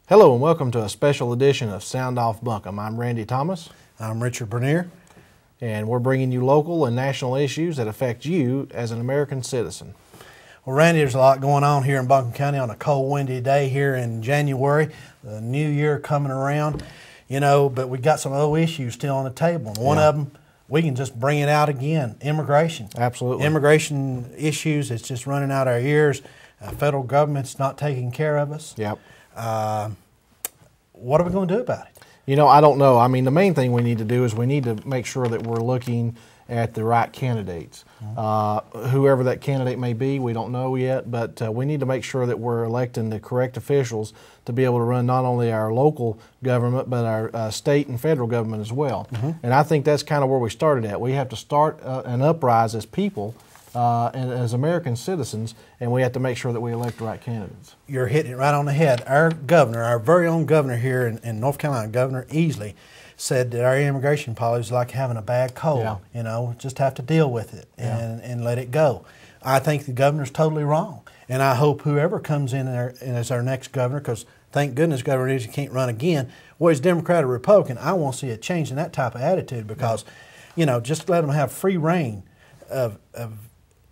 Hello and welcome to a special edition of Sound Off Buncombe. I'm Randy Thomas. I'm Richard Bernier. And we're bringing you local and national issues that affect you as an American citizen. Well, Randy, there's a lot going on here in Buncombe County on a cold, windy day here in January. The new year coming around, but we got some old issues still on the table. And one of them, we can just bring it out again, immigration. Absolutely. Immigration issues, it's just running out our ears. Federal government's not taking care of us. Yep. What are we going to do about it? I don't know. I mean, the main thing we need to do is we need to make sure that we're looking at the right candidates. Whoever that candidate may be, we don't know yet, but we need to make sure that we're electing the correct officials to be able to run not only our local government, but our state and federal government as well. And I think that's kind of where we started at. We have to start an uprise as people and as American citizens, and we have to make sure that we elect the right candidates. You're hitting it right on the head. Our governor, our very own governor here in North Carolina, Governor Easley, said that our immigration policy is like having a bad cold. Just have to deal with it and let it go. I think the governor's totally wrong, and I hope whoever comes in there as our next governor, because thank goodness Governor Easley can't run again, whether he's Democrat or Republican, I want to see a change in that type of attitude because, just let them have free reign of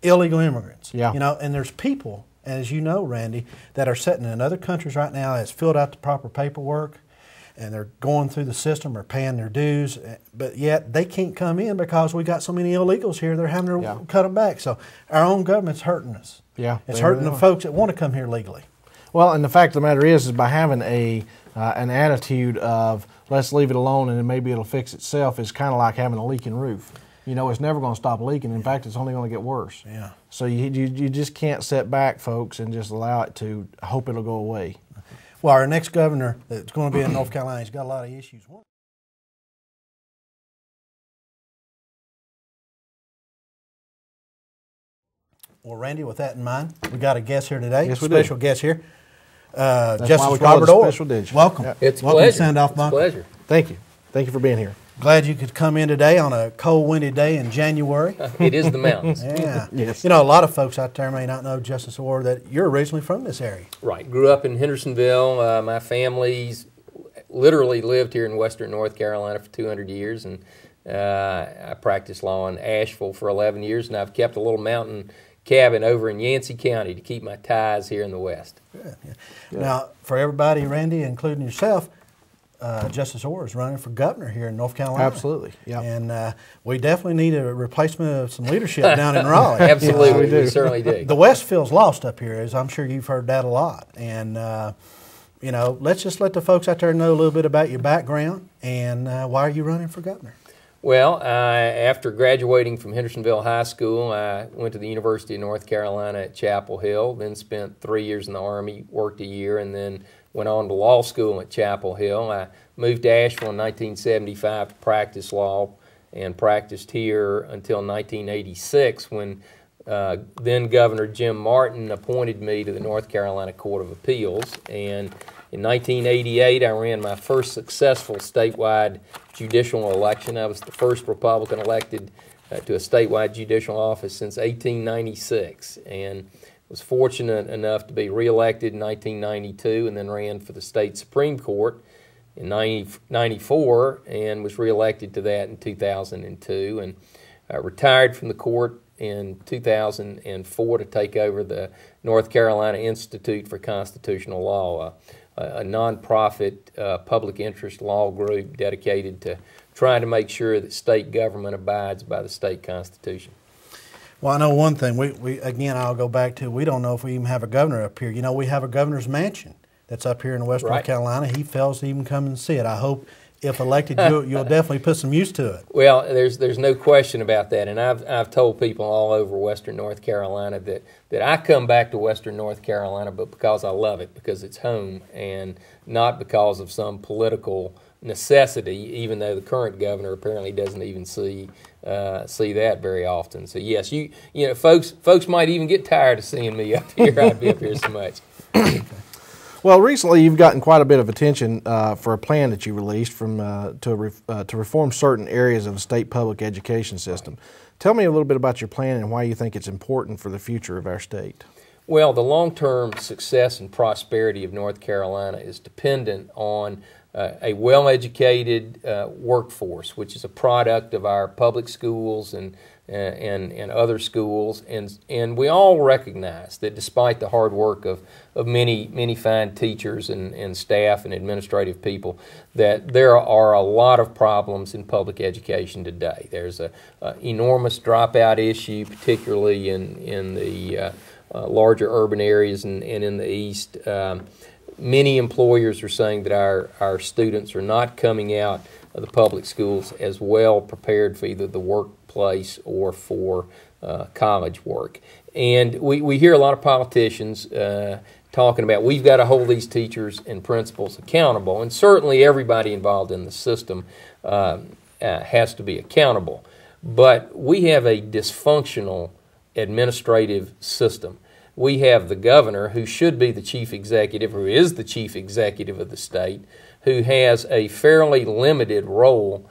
illegal immigrants. And there's people, as you know, Randy, that are sitting in other countries right now that's filled out the proper paperwork and they're going through the system or paying their dues, but yet they can't come in because we got so many illegals here, they're having to cut them back. So our own government's hurting us. It's hurting the folks that want to come here legally. Well, and the fact of the matter is by having an attitude of let's leave it alone and then maybe it'll fix itself is kind of like having a leaking roof. It's never going to stop leaking. In fact, it's only going to get worse. So you just can't sit back, folks, and just allow it to hope it'll go away. Well, our next governor that's going to be in North Carolina, he's got a lot of issues. Well, Randy, with that in mind, we got a guest here today. Yes, we special do. Guest here. Justice Robert Orr. Welcome. It's a Welcome pleasure. to Sound Off Buncombe. It's a pleasure. Thank you. Thank you for being here. Glad you could come in today on a cold, windy day in January. It is the mountains. Yes. A lot of folks out there may not know, Justice Orr, that you're originally from this area. Right. Grew up in Hendersonville. My family's literally lived here in western North Carolina for 200 years, and I practiced law in Asheville for 11 years, and I've kept a little mountain cabin over in Yancey County to keep my ties here in the West. Good. Now, for everybody, Randy, including yourself, Justice Orr is running for governor here in North Carolina. Absolutely, yeah. And we definitely need a replacement of some leadership down in Raleigh. Absolutely, we certainly do. The West feels lost up here, as I'm sure you've heard that a lot. And, let's just let the folks out there know a little bit about your background and why are you running for governor? Well, after graduating from Hendersonville High School, I went to the University of North Carolina at Chapel Hill, then spent 3 years in the Army, worked a year, and then went on to law school at Chapel Hill. I moved to Asheville in 1975 to practice law and practiced here until 1986 when then Governor Jim Martin appointed me to the North Carolina Court of Appeals. And in 1988, I ran my first successful statewide judicial election. I was the first Republican elected to a statewide judicial office since 1896. And was fortunate enough to be reelected in 1992 and then ran for the state Supreme Court in 1994 and was reelected to that in 2002 and retired from the court in 2004 to take over the North Carolina Institute for Constitutional Law, a nonprofit public interest law group dedicated to trying to make sure that state government abides by the state constitution. Well, I know one thing. We again, I'll go back to, we don't know if we even have a governor up here. We have a governor's mansion that's up here in West North Carolina. He fails to even come and see it. I hope if elected, you'll definitely put some use to it. Well, there's no question about that, and I've told people all over western North Carolina that I come back to western North Carolina, but because I love it, because it's home, and not because of some political necessity, even though the current governor apparently doesn't even see that very often. So yes, folks might even get tired of seeing me up here. I'd be up here so much. Well, recently you've gotten quite a bit of attention for a plan that you released to reform certain areas of the state public education system. Tell me a little bit about your plan and why you think it's important for the future of our state. Well, the long-term success and prosperity of North Carolina is dependent on a well-educated workforce, which is a product of our public schools and other schools, and we all recognize that despite the hard work of many fine teachers and staff and administrative people, that there are a lot of problems in public education today. There's an enormous dropout issue, particularly in the larger urban areas and in the East. Many employers are saying that our students are not coming out of the public schools as well prepared for either the workplace or for college work. And we hear a lot of politicians talking about we've got to hold these teachers and principals accountable, and certainly everybody involved in the system has to be accountable. But we have a dysfunctional administrative system. We have the governor, who should be the chief executive, who is the chief executive of the state, who has a fairly limited role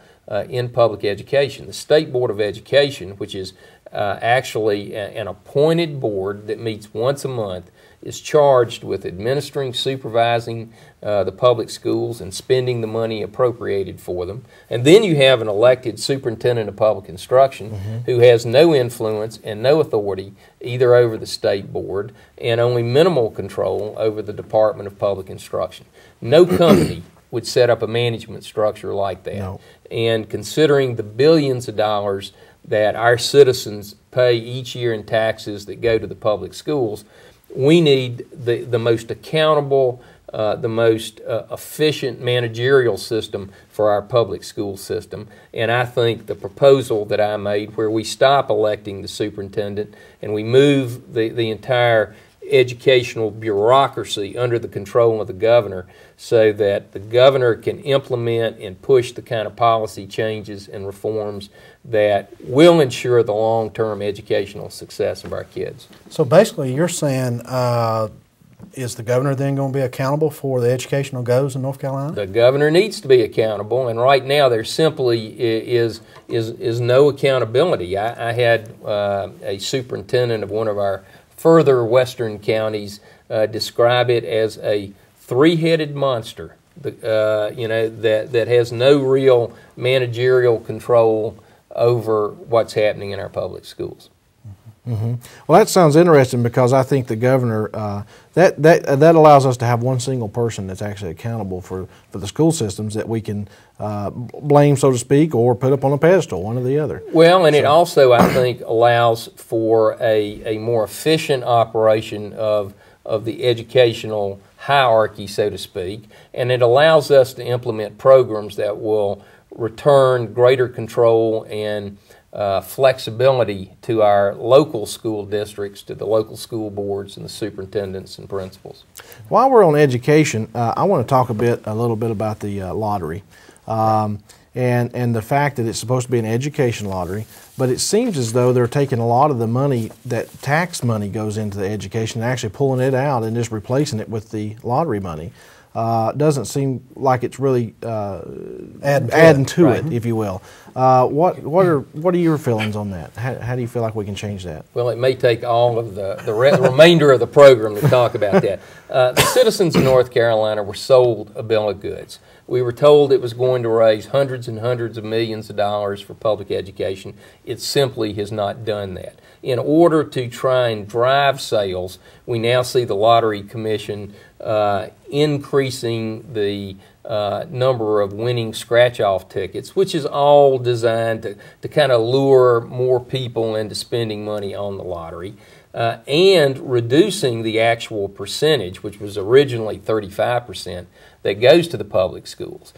in public education. The State Board of Education, which is actually an appointed board that meets once a month, is charged with administering, supervising the public schools and spending the money appropriated for them. And then you have an elected superintendent of public instruction who has no influence and no authority either over the state board and only minimal control over the Department of Public Instruction. No company would set up a management structure like that. No. And considering the billions of dollars that our citizens pay each year in taxes that go to the public schools, we need the most accountable, the most efficient managerial system for our public school system. And I think the proposal that I made, where we stop electing the superintendent and we move the entire educational bureaucracy under the control of the governor so that the governor can implement and push the kind of policy changes and reforms that will ensure the long-term educational success of our kids. So basically you're saying is the governor then going to be accountable for the educational goals in North Carolina? The governor needs to be accountable, and right now there simply is no accountability. I had a superintendent of one of our further western counties describe it as a three-headed monster, that has no real managerial control over what's happening in our public schools. Mm-hmm. Well, that sounds interesting because I think the governor, that allows us to have one single person that's actually accountable for the school systems that we can blame, so to speak, or put up on a pedestal, one or the other. Well, and it also, I think, allows for a more efficient operation of the educational hierarchy, so to speak, and it allows us to implement programs that will return greater control and flexibility to our local school districts, to the local school boards and the superintendents and principals. While we're on education, I want to talk a little bit about the lottery and the fact that it's supposed to be an education lottery, but it seems as though they're taking a lot of the money, that tax money goes into the education, and actually pulling it out and just replacing it with the lottery money. Doesn't seem like it's really adding to it, if you will. What are your feelings on that? How do you feel like we can change that? Well, it may take all of the remainder of the program to talk about that. The citizens of North Carolina were sold a bill of goods. We were told it was going to raise hundreds and hundreds of millions of dollars for public education. It simply has not done that. In order to try and drive sales, we now see the Lottery Commission increasing the number of winning scratch-off tickets, which is all designed to kind of lure more people into spending money on the lottery, and reducing the actual percentage, which was originally 35%, that goes to the public schools.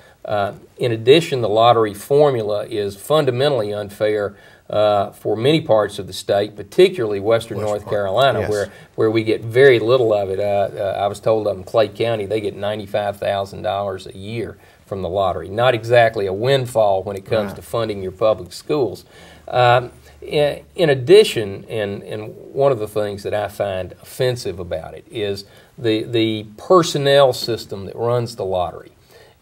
In addition, the lottery formula is fundamentally unfair for many parts of the state, particularly western North Carolina, yes, where we get very little of it. I was told up in Clay County they get $95,000 a year from the lottery. Not exactly a windfall when it comes to funding your public schools. In addition, and one of the things that I find offensive about it is the personnel system that runs the lottery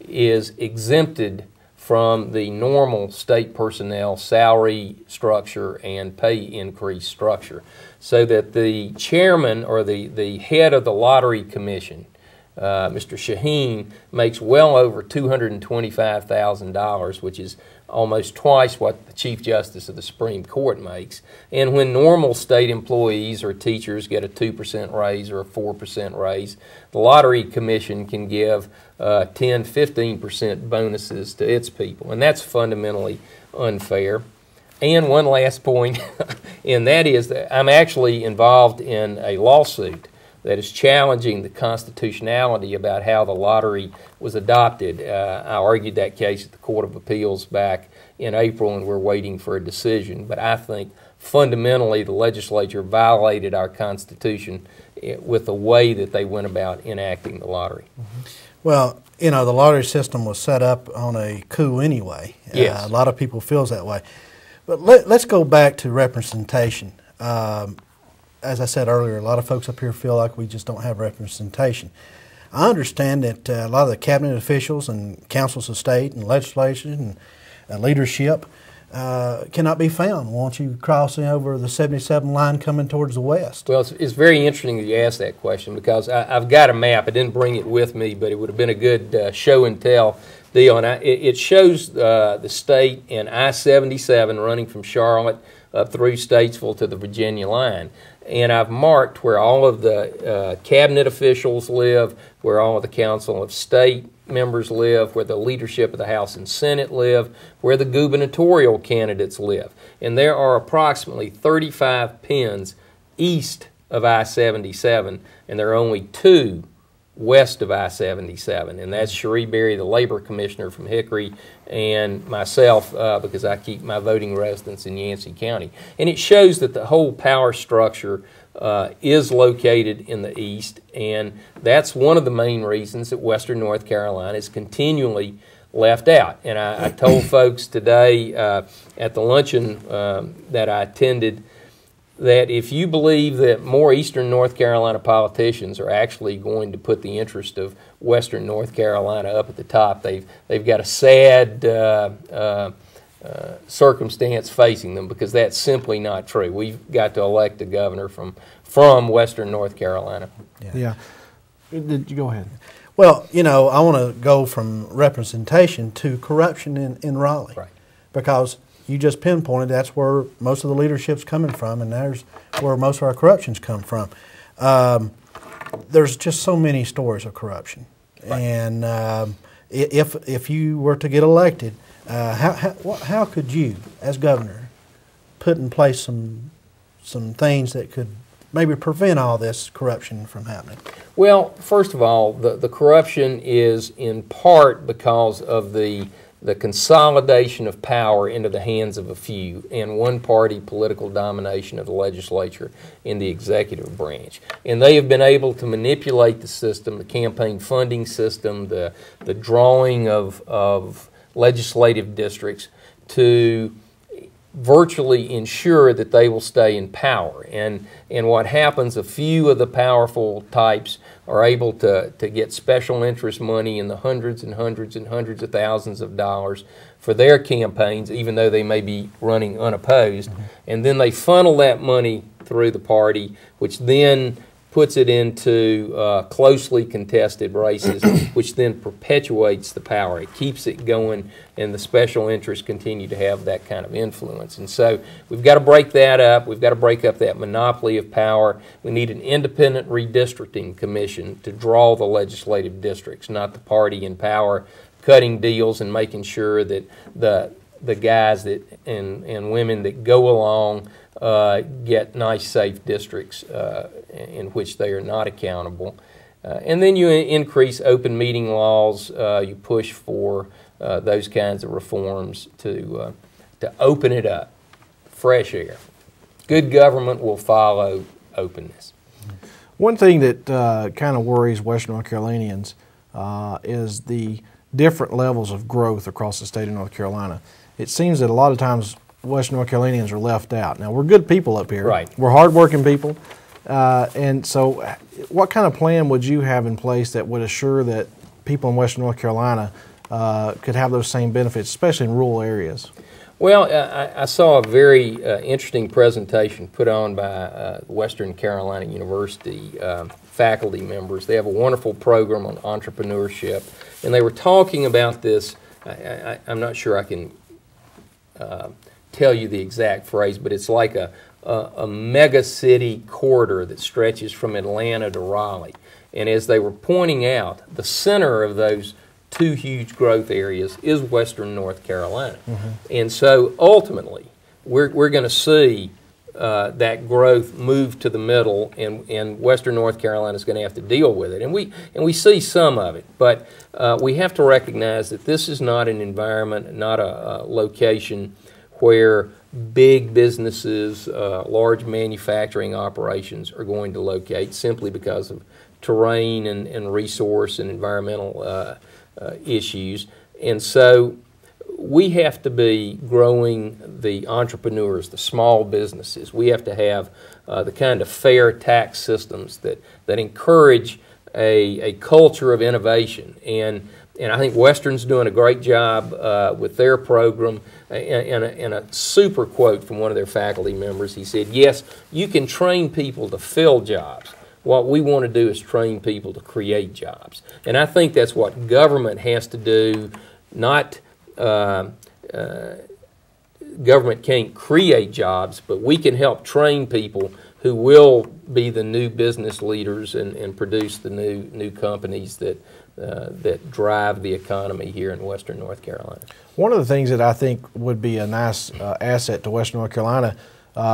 is exempted from the normal state personnel salary structure and pay increase structure, so that the chairman or the head of the lottery commission, Mr. Shaheen, makes well over $225,000, which is almost twice what the Chief Justice of the Supreme Court makes. And when normal state employees or teachers get a 2% raise or a 4% raise, the Lottery Commission can give 10-15% bonuses to its people. And that's fundamentally unfair. And one last point, and that is that I'm actually involved in a lawsuit that is challenging the constitutionality about how the lottery was adopted. I argued that case at the Court of Appeals back in April, and we're waiting for a decision. But I think fundamentally the legislature violated our Constitution with the way that they went about enacting the lottery. Well, you know, the lottery system was set up on a coup anyway. Yes. A lot of people feels that way. But let's go back to representation. As I said earlier, a lot of folks up here feel like we just don't have representation. I understand that a lot of the cabinet officials and councils of state and legislation and leadership cannot be found once you cross over the 77 line coming towards the west. Well, it's very interesting that you asked that question, because I've got a map. I didn't bring it with me, but it would have been a good show and tell deal. And it shows the state in I-77 running from Charlotte up through Statesville to the Virginia line. And I've marked where all of the cabinet officials live, where all of the council of state members live, where the leadership of the House and Senate live, where the gubernatorial candidates live. And there are approximately 35 pins east of I-77, and there are only 2 west of I-77, and that's Cherie Berry, the labor commissioner from Hickory, and myself, because I keep my voting residence in Yancey County. And it shows that the whole power structure is located in the east, and that's one of the main reasons that Western North Carolina is continually left out. And I told folks today at the luncheon that I attended that if you believe that more Eastern North Carolina politicians are actually going to put the interest of Western North Carolina up at the top, they've got a sad circumstance facing them, because that's simply not true. We've got to elect a governor from Western North Carolina. Yeah. Did you go ahead? Well, you know, I want to go from representation to corruption in Raleigh. Right. Because you just pinpointed that's where most of the leadership's coming from, and there's where most of our corruptions come from. There's just so many stories of corruption. Right. And if you were to get elected, how could you, as governor, put in place some things that could maybe prevent all this corruption from happening? Well, first of all, the corruption is in part because of the consolidation of power into the hands of a few and one-party political domination of the legislature in the executive branch. And they have been able to manipulate the system, the campaign funding system, the drawing of legislative districts to virtually ensure that they will stay in power. And what happens, a few of the powerful types are able to get special interest money in the hundreds and hundreds and hundreds of thousands of dollars for their campaigns, even though they may be running unopposed. Mm-hmm. And then they funnel that money through the party, which then puts it into closely contested races, which then perpetuates the power. It keeps it going, and the special interests continue to have that kind of influence. And so we've got to break that up. We've got to break up that monopoly of power. We need an independent redistricting commission to draw the legislative districts, not the party in power cutting deals and making sure that the guys that and women that go along get nice, safe districts in which they are not accountable. And then you increase open meeting laws. You push for those kinds of reforms to open it up, fresh air. Good government will follow openness. One thing that kind of worries Western North Carolinians is the different levels of growth across the state of North Carolina. It seems that a lot of times Western North Carolinians are left out. Now, we're good people up here. Right. We're hardworking people. And so what kind of plan would you have in place that would assure that people in Western North Carolina could have those same benefits, especially in rural areas? Well, I saw a very interesting presentation put on by Western Carolina University faculty members. They have a wonderful program on entrepreneurship, and they were talking about this. I'm not sure I can tell you the exact phrase, but it's like a mega city corridor that stretches from Atlanta to Raleigh. And as they were pointing out, the center of those two huge growth areas is Western North Carolina. And so ultimately, we're going to see that growth move to the middle, and Western North Carolina is going to have to deal with it. And we see some of it, but we have to recognize that this is not an environment, not a location where big businesses, large manufacturing operations are going to locate simply because of terrain and resource and environmental issues. And so we have to be growing the entrepreneurs, the small businesses. We have to have the kind of fair tax systems that encourage a culture of innovation. And I think Western's doing a great job with their program. And a super quote from one of their faculty members, he said, "Yes, you can train people to fill jobs. What we want to do is train people to create jobs." And I think that's what government has to do. Not government can't create jobs, but we can help train people who will be the new business leaders and produce the new companies that drive the economy here in Western North Carolina. One of the things that I think would be a nice asset to Western North Carolina,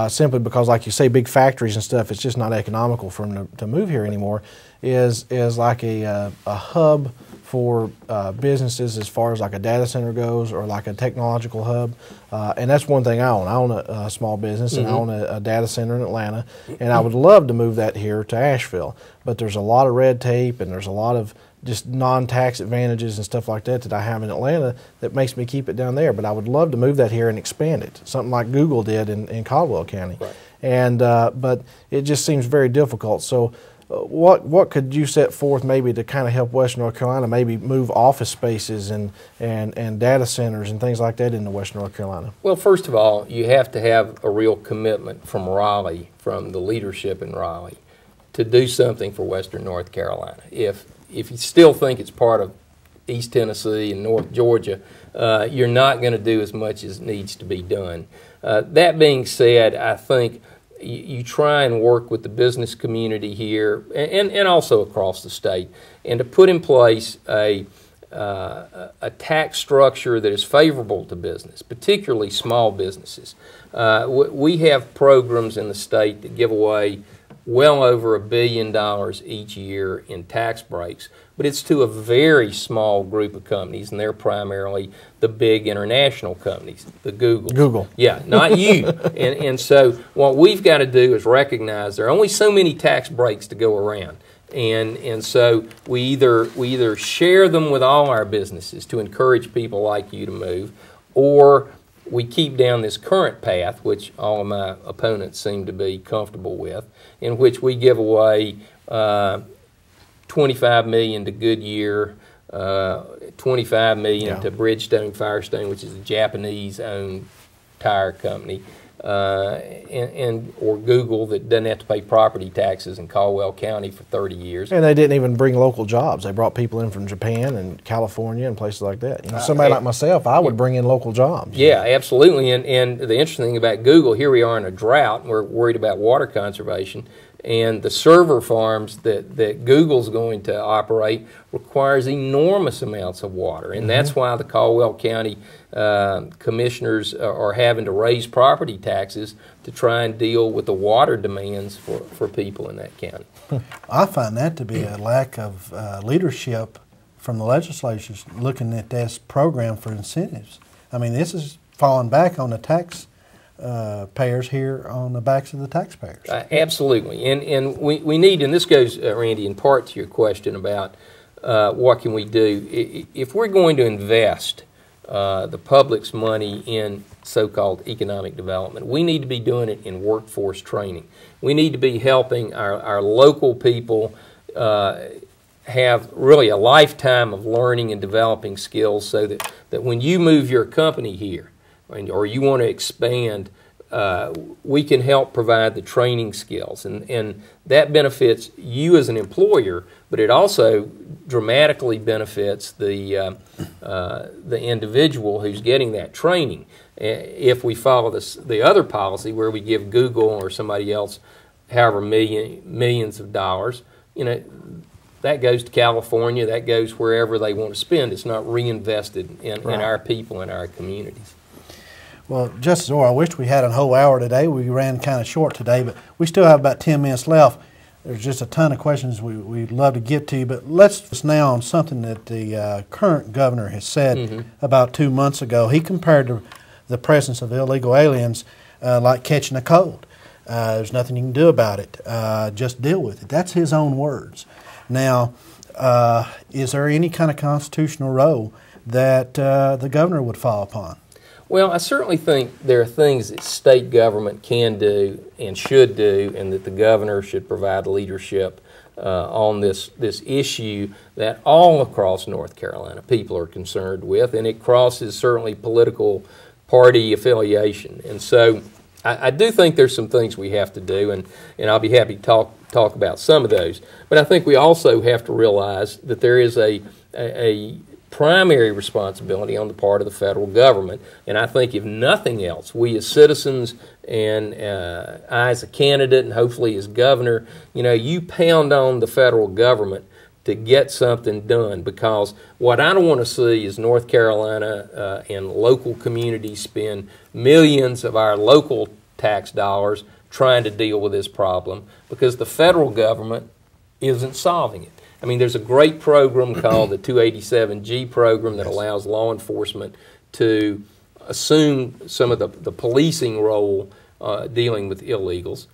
simply because, like you say, big factories and stuff, it's just not economical for them to move here anymore, is like a hub for businesses as far as like a data center goes, or like a technological hub. And that's one thing I own. I own a small business, and I own a data center in Atlanta, and I would love to move that here to Asheville. But there's a lot of red tape, and there's a lot of just non-tax advantages and stuff like that I have in Atlanta that makes me keep it down there. But I would love to move that here and expand it, something like Google did in Caldwell County. Right. And but it just seems very difficult. So what could you set forth maybe to kind of help Western North Carolina maybe move office spaces and data centers and things like that into Western North Carolina? Well, first of all, you have to have a real commitment from Raleigh, from the leadership in Raleigh, to do something for Western North Carolina. If you still think it's part of East Tennessee and North Georgia, you're not going to do as much as needs to be done. That being said, I think you try and work with the business community here and also across the state, and to put in place a tax structure that is favorable to business, particularly small businesses. We have programs in the state that give away well over $1 billion each year in tax breaks, but it's to a very small group of companies, and they're primarily the big international companies, the Googles. Google. Yeah, not you. And so what we've got to do is recognize there are only so many tax breaks to go around. And so we either share them with all our businesses to encourage people like you to move, or we keep down this current path, which all of my opponents seem to be comfortable with, in which we give away $25 million to Goodyear, $25 million to Bridgestone Firestone, which is a Japanese-owned tire company, or Google, that doesn't have to pay property taxes in Caldwell County for 30 years. And they didn't even bring local jobs. They brought people in from Japan and California and places like that. You know, somebody like myself, I would bring in local jobs. Yeah, absolutely. And the interesting thing about Google, here we are in a drought, and we're worried about water conservation, and the server farms that Google's going to operate requires enormous amounts of water, and that's why the Caldwell County commissioners are having to raise property taxes to try and deal with the water demands for people in that county. I find that to be a lack of leadership from the legislatures looking at this program for incentives. I mean, this is falling back on the tax payers here, on the backs of the taxpayers. Absolutely. And we need, and this goes, Randy, in part to your question about what can we do. If we're going to invest the public's money in so-called economic development, we need to be doing it in workforce training. We need to be helping our local people have really a lifetime of learning and developing skills so that when you move your company here or you want to expand, we can help provide the training skills. And that benefits you as an employer, but it also dramatically benefits the individual who's getting that training. If we follow the other policy where we give Google or somebody else however millions of dollars, that goes to California, that goes wherever they want to spend. It's not reinvested in our people and our communities. Well, Justice Orr, I wish we had a whole hour today. We ran kind of short today, but we still have about 10 minutes left. There's just a ton of questions we'd love to get to, but let's focus now on something that the current governor has said about 2 months ago. He compared the presence of illegal aliens like catching a cold. There's nothing you can do about it. Just deal with it. That's his own words. Now, is there any kind of constitutional role that the governor would fall upon? Well, I certainly think there are things that state government can do and should do, and that the governor should provide leadership on this issue that all across North Carolina people are concerned with, and it crosses certainly political party affiliation. And so I do think there's some things we have to do, and I'll be happy to talk about some of those. But I think we also have to realize that there is a primary responsibility on the part of the federal government, and I think if nothing else, we as citizens and I as a candidate and hopefully as governor, you pound on the federal government to get something done, because what I don't want to see is North Carolina and local communities spend millions of our local tax dollars trying to deal with this problem, because the federal government isn't solving it. I mean, there's a great program called the 287G program that allows law enforcement to assume some of the policing role dealing with illegals.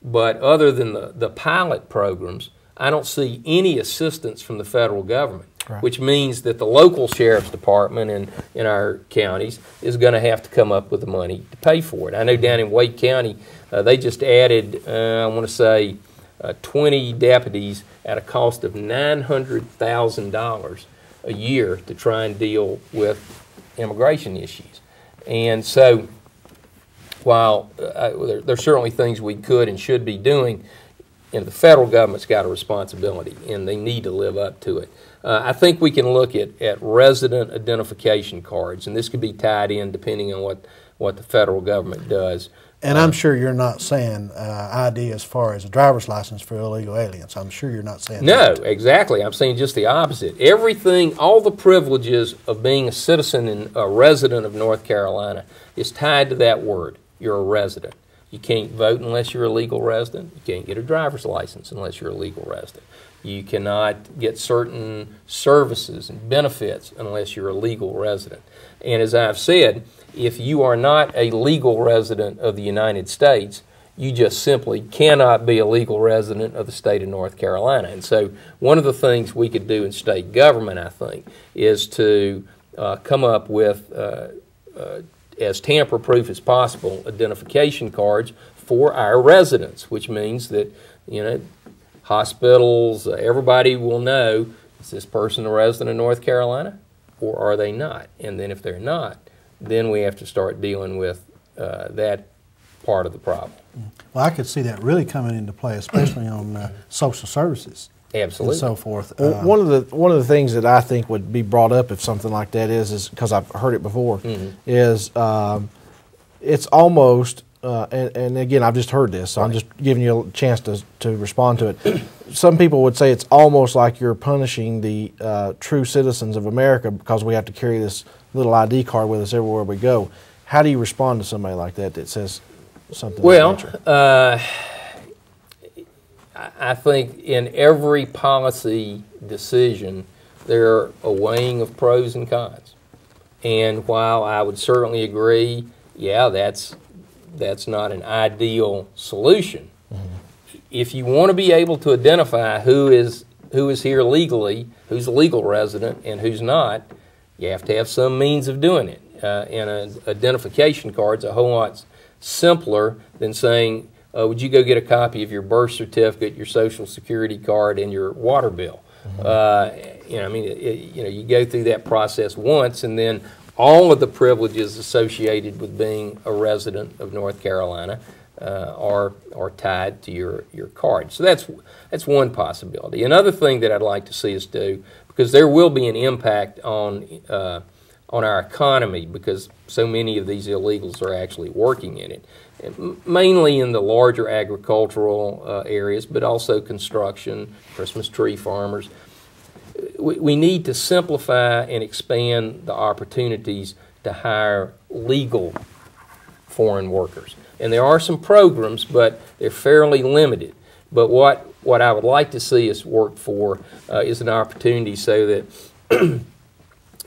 But other than the pilot programs, I don't see any assistance from the federal government, which means that the local sheriff's department in our counties is going to have to come up with the money to pay for it. I know down in Wake County, they just added, I want to say, 20 deputies at a cost of $900,000 a year to try and deal with immigration issues. And so while there's certainly things we could and should be doing, the federal government's got a responsibility, and they need to live up to it. I think we can look at resident identification cards, and this could be tied in depending on what the federal government does. And I'm sure you're not saying ID as far as a driver's license for illegal aliens. I'm sure you're not saying that. No, exactly. I'm saying just the opposite. Everything, all the privileges of being a citizen and a resident of North Carolina is tied to that word. You're a resident. You can't vote unless you're a legal resident. You can't get a driver's license unless you're a legal resident. You cannot get certain services and benefits unless you're a legal resident. And as I've said, if you are not a legal resident of the United States, you just simply cannot be a legal resident of the state of North Carolina. And so one of the things we could do in state government, I think, is to come up with, as tamper-proof as possible, identification cards for our residents, which means that, hospitals, everybody will know, is this person a resident of North Carolina or are they not? And then if they're not, then we have to start dealing with that part of the problem. Well, I could see that really coming into play, especially on social services. Absolutely. And so forth. Well, one of the things that I think would be brought up if something like that is because I've heard it before, is it's almost, and again, I've just heard this, so I'm just giving you a chance to respond to it. Some people would say it's almost like you're punishing the true citizens of America because we have to carry this little ID card with us everywhere we go. How do you respond to somebody like that says something like that? Well, I think in every policy decision, there a weighing of pros and cons. And while I would certainly agree, yeah, that's not an ideal solution. If you want to be able to identify who is here legally, who's a legal resident, and who's not, you have to have some means of doing it. And an identification card's a whole lot simpler than saying, would you go get a copy of your birth certificate, your Social Security card, and your water bill? You know, I mean, you know, you go through that process once, and then all of the privileges associated with being a resident of North Carolina are tied to your card. So that's one possibility. Another thing that I'd like to see us do, because there will be an impact on our economy, because so many of these illegals are actually working in it, mainly in the larger agricultural areas, but also construction, Christmas tree farmers. We need to simplify and expand the opportunities to hire legal foreign workers. And there are some programs, but they're fairly limited. But what I would like to see us work for is an opportunity so that,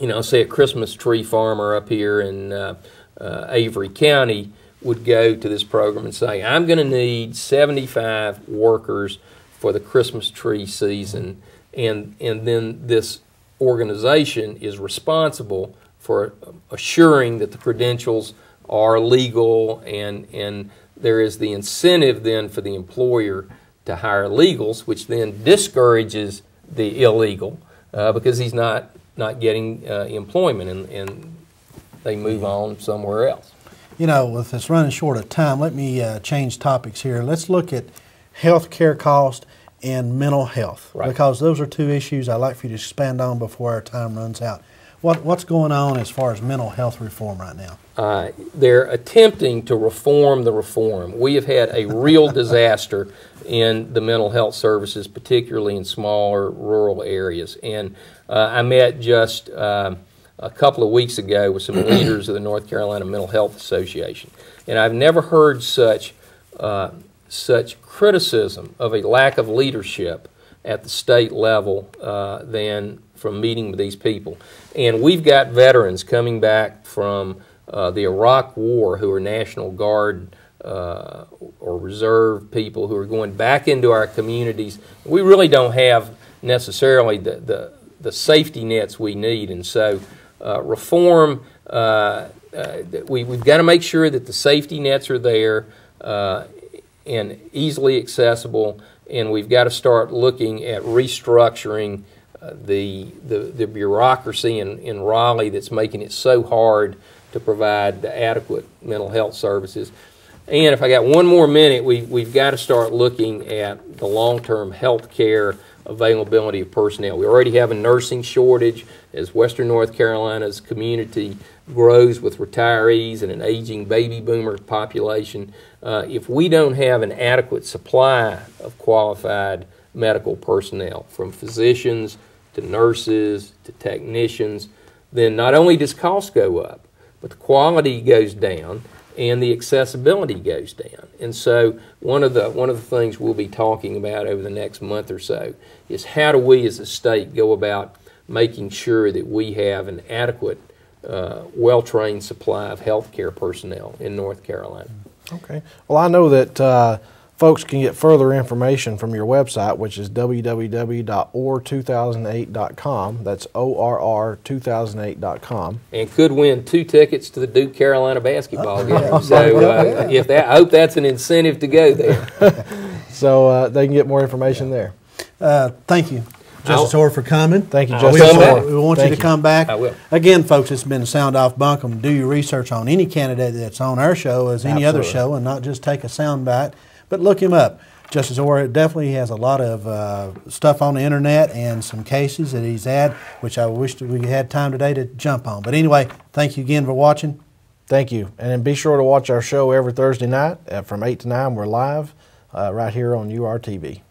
you know, say a Christmas tree farmer up here in Avery County would go to this program and say, I'm going to need 75 workers for the Christmas tree season, and then this organization is responsible for assuring that the credentials are legal, and there is the incentive then for the employer to hire legals, which then discourages the illegal because he's not getting employment, and they move on somewhere else. You know, with us running short of time, let me change topics here. Let's look at health care cost and mental health, right, because those are two issues I'd like for you to expand on before our time runs out. What's going on as far as mental health reform right now? They're attempting to reform the reform. We have had a real disaster in the mental health services, particularly in smaller rural areas. And I met just a couple of weeks ago with some leaders of the North Carolina Mental Health Association, and I've never heard such criticism of a lack of leadership at the state level than from meeting with these people. And we've got veterans coming back from the Iraq War who are National Guard or Reserve people who are going back into our communities. We really don't have necessarily the safety nets we need, and so reform, we've got to make sure that the safety nets are there and easily accessible, and we've got to start looking at restructuring the bureaucracy in Raleigh that's making it so hard to provide the adequate mental health services. And if I got one more minute, we've got to start looking at the long-term health care availability of personnel. We already have a nursing shortage as Western North Carolina's community grows with retirees and an aging baby boomer population. If we don't have an adequate supply of qualified medical personnel, from physicians to nurses to technicians, then not only does cost go up, but the quality goes down and the accessibility goes down. And so one of the things we'll be talking about over the next month or so is how do we as a state go about making sure that we have an adequate, well-trained supply of health care personnel in North Carolina. Okay. Well, I know that folks can get further information from your website, which is www.orr2008.com. That's ORR2008.com. And could win 2 tickets to the Duke Carolina basketball game. So I hope that's an incentive to go there. So they can get more information there. Thank you, Justice Orr, for coming. Thank you, Justice Orr. We want you to come back. I will. Again, folks, it's been Sound Off Buncombe. Do your research on any candidate that's on our show as any other show, and not just take a sound bite, but look him up. Justice Orr definitely has a lot of stuff on the internet and some cases that he's had, which I wish we had time today to jump on. But anyway, thank you again for watching. Thank you. And then be sure to watch our show every Thursday night from 8 to 9. We're live right here on URTV.